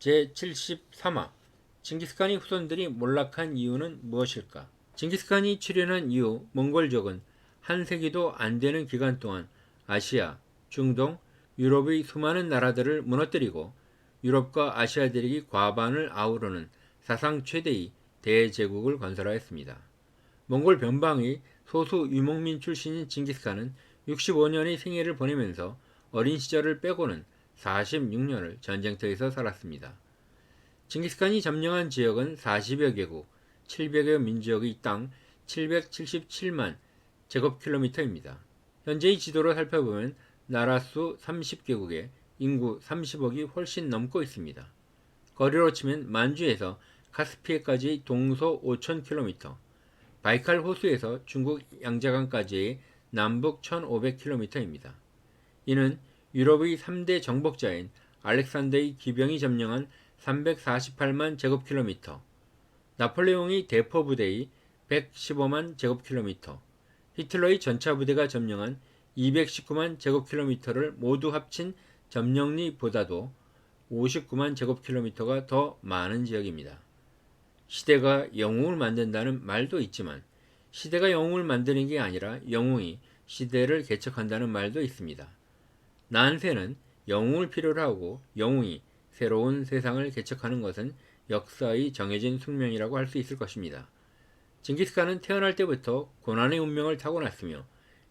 제73화 징기스칸의 후손들이 몰락한 이유는 무엇일까? 징기스칸이 출현한 이후 몽골족은 한 세기도 안 되는 기간 동안 아시아, 중동, 유럽의 수많은 나라들을 무너뜨리고 유럽과 아시아 대륙이 과반을 아우르는 사상 최대의 대제국을 건설하였습니다. 몽골 변방의 소수 유목민 출신인 징기스칸은 65년의 생애를 보내면서 어린 시절을 빼고는 46년을 전쟁터에서 살았습니다. 징기스칸이 점령한 지역은 40여 개국, 700여 민족의 땅 777만 제곱킬로미터입니다. 현재의 지도로 살펴보면 나라 수 30개국에 인구 30억이 훨씬 넘고 있습니다. 거리로 치면 만주에서 카스피해까지의 동서 5,000km, 바이칼 호수에서 중국 양자강까지의 남북 1,500km입니다. 이는 유럽의 3대 정복자인 알렉산더의 기병이 점령한 348만 제곱킬로미터, 나폴레옹의 대포 부대의 115만 제곱킬로미터, 히틀러의 전차 부대가 점령한 219만 제곱킬로미터를 모두 합친 점령리보다도 59만 제곱킬로미터가 더 많은 지역입니다. 시대가 영웅을 만든다는 말도 있지만 시대가 영웅을 만드는 게 아니라 영웅이 시대를 개척한다는 말도 있습니다. 난세는 영웅을 필요로 하고 영웅이 새로운 세상을 개척하는 것은 역사의 정해진 숙명이라고 할 수 있을 것입니다. 징기스칸은 태어날 때부터 고난의 운명을 타고났으며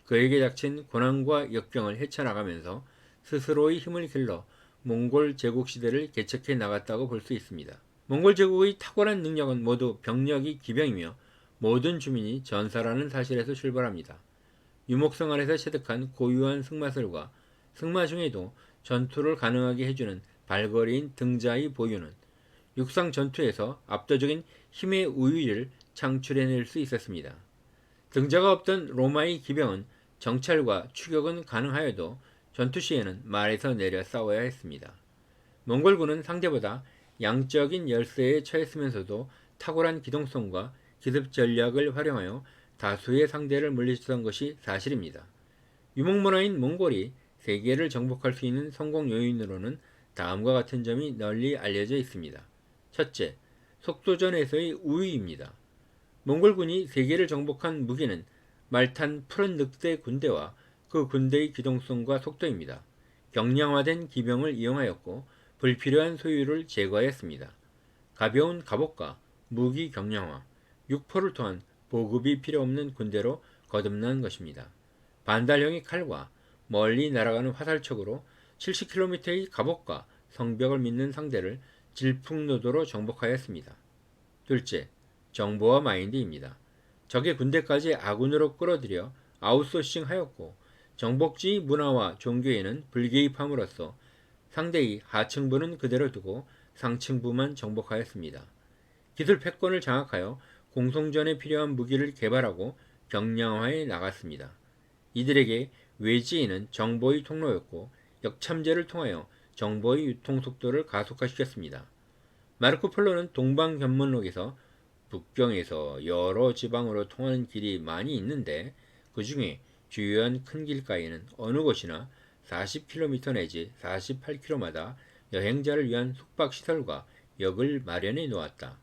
그에게 닥친 고난과 역경을 헤쳐나가면서 스스로의 힘을 길러 몽골 제국 시대를 개척해 나갔다고 볼 수 있습니다. 몽골 제국의 탁월한 능력은 모두 병력이 기병이며 모든 주민이 전사라는 사실에서 출발합니다. 유목성 안에서 체득한 고유한 승마술과 승마 중에도 전투를 가능하게 해주는 발걸이인 등자의 보유는 육상 전투에서 압도적인 힘의 우위를 창출해낼 수 있었습니다. 등자가 없던 로마의 기병은 정찰과 추격은 가능하여도 전투 시에는 말에서 내려 싸워야 했습니다. 몽골군은 상대보다 양적인 열세에 처했으면서도 탁월한 기동성과 기습 전략을 활용하여 다수의 상대를 물리쳤던 것이 사실입니다. 유목문화인 몽골이 세계를 정복할 수 있는 성공 요인으로는 다음과 같은 점이 널리 알려져 있습니다. 첫째, 속도전에서의 우위입니다. 몽골군이 세계를 정복한 무기는 말탄 푸른 늑대 군대와 그 군대의 기동성과 속도입니다. 경량화된 기병을 이용하였고 불필요한 소유를 제거하였습니다. 가벼운 갑옷과 무기 경량화, 육포를 통한 보급이 필요 없는 군대로 거듭난 것입니다. 반달형의 칼과 멀리 날아가는 화살촉으로 70km의 갑옷과 성벽을 믿는 상대를 질풍노도로 정복하였습니다. 둘째, 정보화 마인드입니다. 적의 군대까지 아군으로 끌어들여 아웃소싱하였고 정복지의 문화와 종교에는 불개입함으로써 상대의 하층부는 그대로 두고 상층부만 정복하였습니다. 기술 패권을 장악하여 공성전에 필요한 무기를 개발하고 경량화해 나갔습니다. 이들에게 외지인은 정보의 통로였고 역참제를 통하여 정보의 유통 속도를 가속화시켰습니다. 마르코 폴로는 동방견문록에서 북경에서 여러 지방으로 통하는 길이 많이 있는데 그 중에 주요한 큰 길가에는 어느 곳이나 40km 내지 48km마다 여행자를 위한 숙박시설과 역을 마련해 놓았다.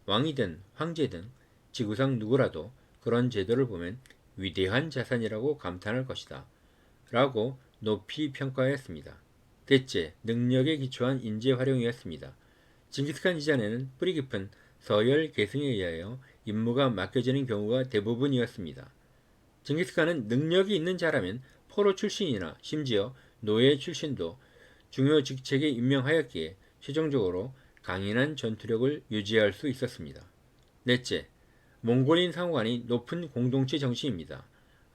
왕이든 황제든 지구상 누구라도 그런 제도를 보면 위대한 자산이라고 감탄할 것이다. 라고 높이 평가했습니다. 대체 능력에 기초한 인재 활용이었습니다. 징기스칸 이전에는 뿌리 깊은 서열 계승에 의하여 임무가 맡겨지는 경우가 대부분이었습니다. 징기스칸은 능력이 있는 자라면 포로 출신이나 심지어 노예 출신도 중요 직책에 임명하였기에 최종적으로 강인한 전투력을 유지할 수 있었습니다. 넷째, 몽골인 상호간이 높은 공동체 정신입니다.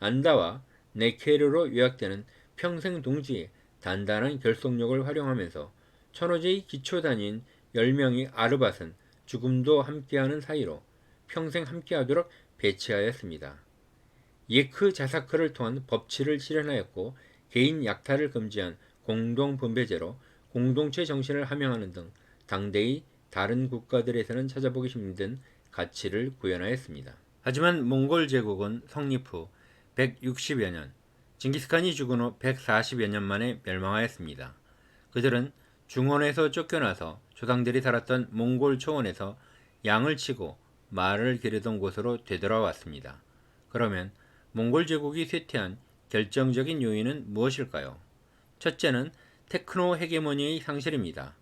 안다와 네케르로 요약되는 평생 동지의 단단한 결속력을 활용하면서 천호제의 기초단위인 10명의 아르밧은 죽음도 함께하는 사이로 평생 함께하도록 배치하였습니다. 예크 자사크를 통한 법치를 실현하였고 개인 약탈을 금지한 공동분배제로 공동체 정신을 함양하는 등 당대의 다른 국가들에서는 찾아보기 힘든 가치를 구현하였습니다. 하지만 몽골 제국은 성립 후 160여 년, 징기스칸이 죽은 후 140여 년 만에 멸망하였습니다. 그들은 중원에서 쫓겨나서 조상들이 살았던 몽골 초원에서 양을 치고 말을 기르던 곳으로 되돌아왔습니다. 그러면 몽골 제국이 쇠퇴한 결정적인 요인은 무엇일까요? 첫째는 테크노 헤게모니의 상실입니다.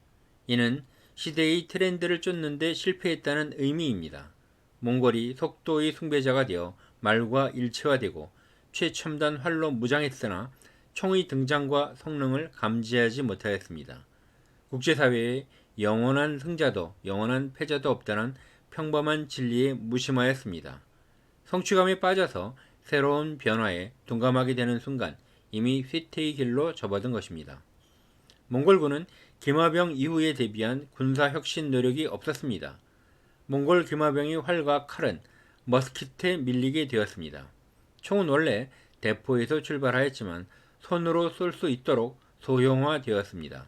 이는 시대의 트렌드를 쫓는 데 실패했다는 의미입니다. 몽골이 속도의 숭배자가 되어 말과 일체화되고 최첨단 활로 무장했으나 총의 등장과 성능을 감지하지 못하였습니다. 국제사회에 영원한 승자도 영원한 패자도 없다는 평범한 진리에 무심하였습니다. 성취감에 빠져서 새로운 변화에 둔감하게 되는 순간 이미 쇠퇴의 길로 접어든 것입니다. 몽골군은 김화병 이후에 대비한 군사 혁신 노력이 없었습니다. 몽골 김화병의 활과 칼은 머스킷에 밀리게 되었습니다. 총은 원래 대포에서 출발하였지만 손으로 쏠 수 있도록 소형화되었습니다.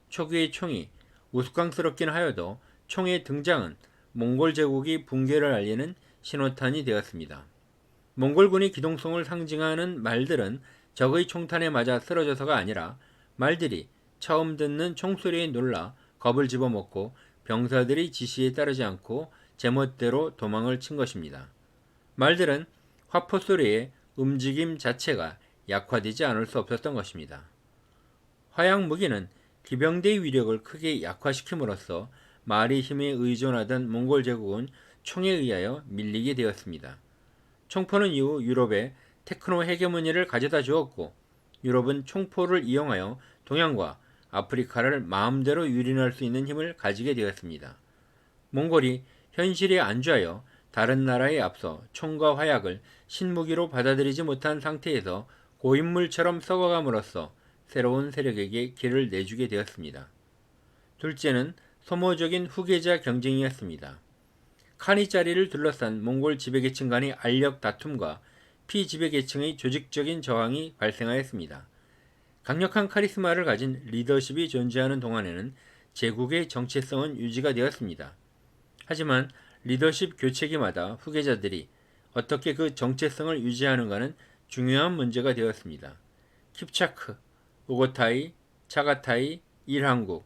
초기의 총이 우스꽝스럽긴 하여도 총의 등장은 몽골 제국이 붕괴를 알리는 신호탄이 되었습니다. 몽골군의 기동성을 상징하는 말들은 적의 총탄에 맞아 쓰러져서가 아니라 말들이 처음 듣는 총소리에 놀라 겁을 집어먹고 병사들의 지시에 따르지 않고 제멋대로 도망을 친 것입니다. 말들은 화포 소리의 움직임 자체가 약화되지 않을 수 없었던 것입니다. 화약 무기는 기병대의 위력을 크게 약화시킴으로써 말의 힘에 의존하던 몽골 제국은 총에 의하여 밀리게 되었습니다. 총포는 이후 유럽에 테크노 헤게모니를 가져다 주었고 유럽은 총포를 이용하여 동양과 아프리카를 마음대로 유린할 수 있는 힘을 가지게 되었습니다. 몽골이 현실에 안주하여 다른 나라에 앞서 총과 화약을 신무기로 받아들이지 못한 상태에서 고인물처럼 썩어감으로써 새로운 세력에게 길을 내주게 되었습니다. 둘째는 소모적인 후계자 경쟁이었습니다. 칸이 자리를 둘러싼 몽골 지배계층 간의 알력 다툼과 피지배계층의 조직적인 저항이 발생하였습니다. 강력한 카리스마를 가진 리더십이 존재하는 동안에는 제국의 정체성은 유지가 되었습니다. 하지만 리더십 교체기마다 후계자들이 어떻게 그 정체성을 유지하는가는 중요한 문제가 되었습니다. 킵차크, 우고타이, 차가타이, 일한국,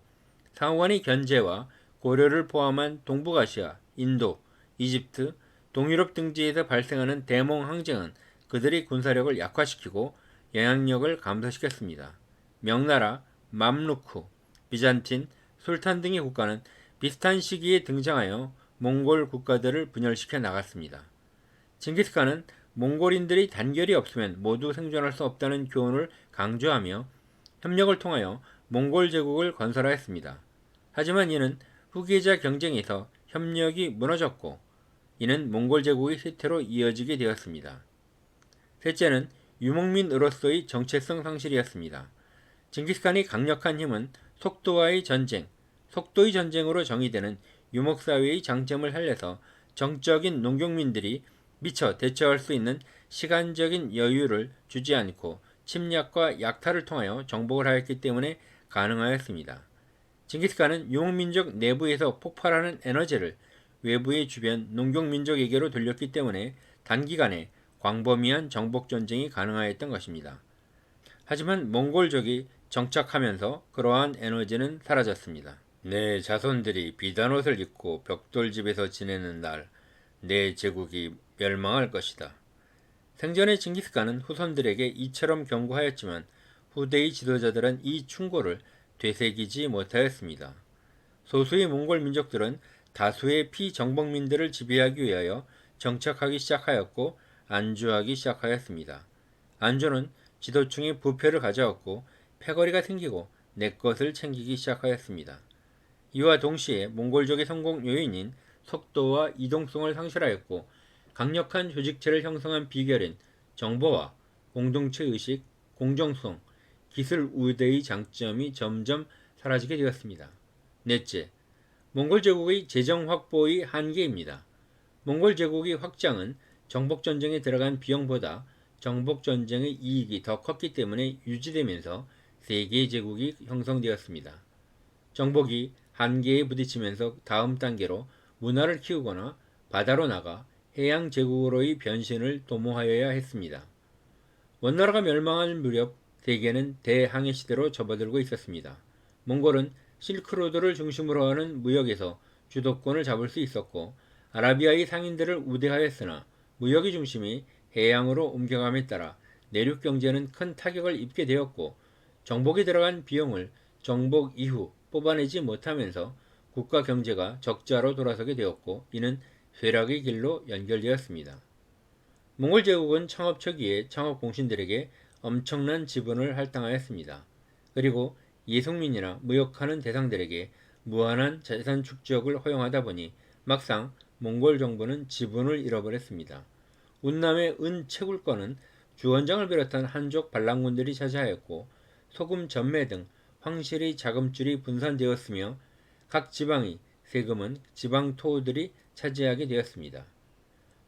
상호간의 견제와 고려를 포함한 동북아시아, 인도, 이집트, 동유럽 등지에서 발생하는 대몽 항쟁은 그들의 군사력을 약화시키고 영향력을 감소시켰습니다. 명나라, 맘루크, 비잔틴, 술탄 등의 국가는 비슷한 시기에 등장하여 몽골 국가들을 분열시켜 나갔습니다. 징기스칸은 몽골인들이 단결이 없으면 모두 생존할 수 없다는 교훈을 강조하며 협력을 통하여 몽골 제국을 건설하였습니다. 하지만 이는 후계자 경쟁에서 협력이 무너졌고 이는 몽골 제국의 쇠퇴로 이어지게 되었습니다. 셋째는 유목민으로서의 정체성 상실이었습니다. 징기스칸의 강력한 힘은 속도와의 전쟁, 속도의 전쟁으로 정의되는 유목사회의 장점을 살려서 정적인 농경민들이 미처 대처할 수 있는 시간적인 여유를 주지 않고 침략과 약탈을 통하여 정복을 하였기 때문에 가능하였습니다. 징기스칸은 유목민족 내부에서 폭발하는 에너지를 외부의 주변 농경민족에게로 돌렸기 때문에 단기간에 광범위한 정복전쟁이 가능하였던 것입니다. 하지만 몽골족이 정착하면서 그러한 에너지는 사라졌습니다. 내 자손들이 비단옷을 입고 벽돌집에서 지내는 날, 내 제국이 멸망할 것이다. 생전에 징기스칸은 후손들에게 이처럼 경고하였지만 후대의 지도자들은 이 충고를 되새기지 못하였습니다. 소수의 몽골 민족들은 다수의 피정복민들을 지배하기 위하여 정착하기 시작하였고 안주하기 시작하였습니다. 안주는 지도층의 부패를 가져왔고 패거리가 생기고 내 것을 챙기기 시작하였습니다. 이와 동시에 몽골족의 성공 요인인 속도와 이동성을 상실하였고 강력한 조직체를 형성한 비결인 정보와 공동체 의식, 공정성, 기술 우대의 장점이 점점 사라지게 되었습니다. 넷째, 몽골 제국의 재정 확보의 한계입니다. 몽골 제국의 확장은 정복전쟁에 들어간 비용보다 정복전쟁의 이익이 더 컸기 때문에 유지되면서 세계의 제국이 형성되었습니다. 정복이 한계에 부딪히면서 다음 단계로 문화를 키우거나 바다로 나가 해양 제국으로의 변신을 도모하여야 했습니다. 원나라가 멸망할 무렵 세계는 대항해 시대로 접어들고 있었습니다. 몽골은 실크로드를 중심으로 하는 무역에서 주도권을 잡을 수 있었고 아라비아의 상인들을 우대하였으나 무역의 중심이 해양으로 옮겨감에 따라 내륙 경제는 큰 타격을 입게 되었고 정복에 들어간 비용을 정복 이후 뽑아내지 못하면서 국가 경제가 적자로 돌아서게 되었고 이는 쇠락의 길로 연결되었습니다. 몽골 제국은 창업 초기에 창업 공신들에게 엄청난 지분을 할당하였습니다. 그리고 이송민이나 무역하는 대상들에게 무한한 재산 축적을 허용하다 보니 막상 몽골 정부는 지분을 잃어버렸습니다. 운남의 은 채굴권은 주원장을 비롯한 한족 반란군들이 차지하였고 소금 전매 등 황실의 자금줄이 분산되었으며 각 지방의 세금은 지방 토호들이 차지하게 되었습니다.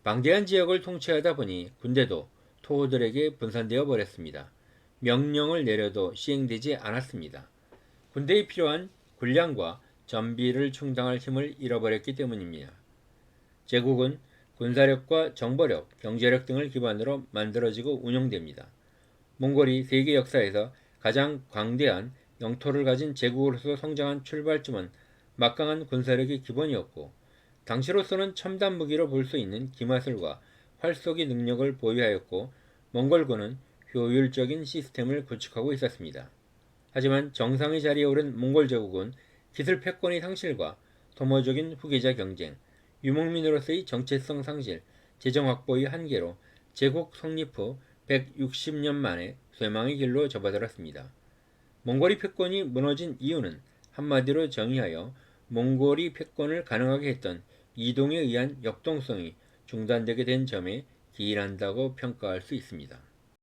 방대한 지역을 통치하다 보니 군대도 토호들에게 분산되어 버렸습니다. 명령을 내려도 시행되지 않았습니다. 군대에 필요한 군량과 전비를 충당할 힘을 잃어버렸기 때문입니다. 제국은 군사력과 정보력, 경제력 등을 기반으로 만들어지고 운영됩니다. 몽골이 세계 역사에서 가장 광대한 영토를 가진 제국으로서 성장한 출발점은 막강한 군사력이 기본이었고 당시로서는 첨단 무기로 볼 수 있는 기마술과 활쏘기 능력을 보유하였고 몽골군은 효율적인 시스템을 구축하고 있었습니다. 하지만 정상의 자리에 오른 몽골 제국은 기술 패권의 상실과 도모적인 후계자 경쟁, 유목민으로서의 정체성 상실, 재정 확보의 한계로 제국 성립 후 160년 만에 쇠망의 길로 접어들었습니다. 몽골이 패권이 무너진 이유는 한마디로 정의하여 몽골이 패권을 가능하게 했던 이동에 의한 역동성이 중단되게 된 점에 기인한다고 평가할 수 있습니다.